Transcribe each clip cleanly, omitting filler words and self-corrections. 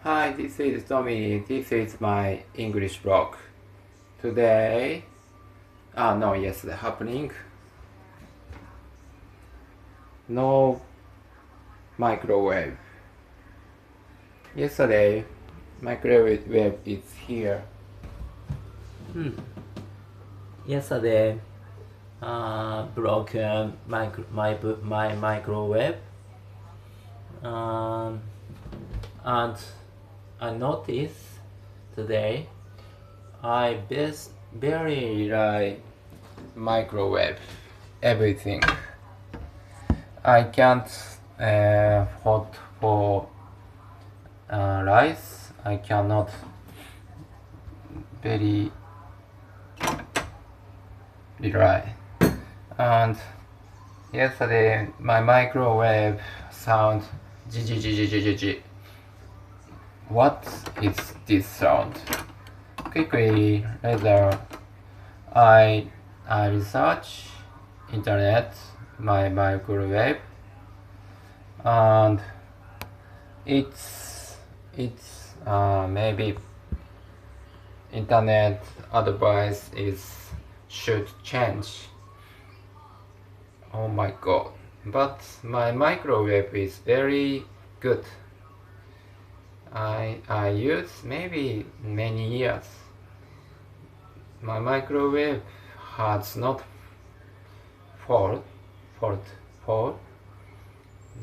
Hi, this is Tommy. This is my English blog. Today, no, yesterday happening. No microwave. Yesterday, microwave is here. Yesterday, broke my microwave, and I noticed today I very like Microwave. Everything. I can't hot for rice. I cannot very dry. And yesterday my microwave sound g. What is this sound? Quickly later I research internet my microwave, and it's maybe internet advice is should change. Oh my god, but my microwave is very good. I use maybe many years. My microwave has not fault.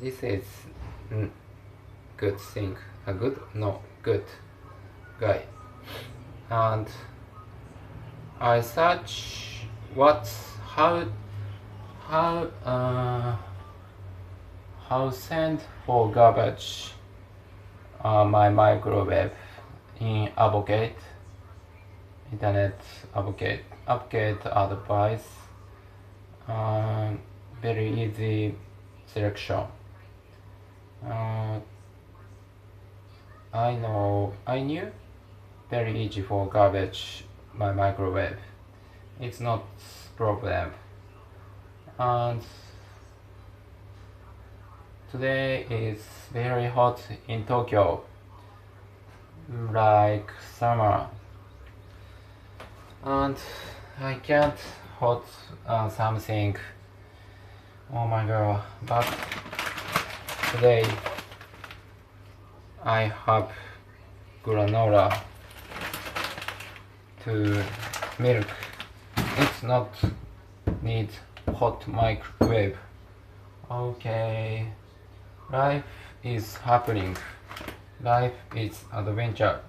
This is good thing. A good good guy. And I search how send for garbage my microwave in advocate internet advocate advice, very easy selection. I knew very easy for garbage my microwave. It's not problem. And today is very hot in Tokyo, like summer, and I can't hot something. Oh my god! But today I have granola to milk. It's not need hot microwave. Okay, life is happening. Life is adventure.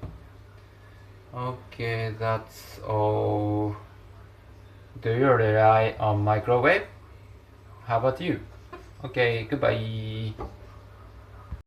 Okay, that's all. Do you rely on microwave? How about you? Okay, goodbye.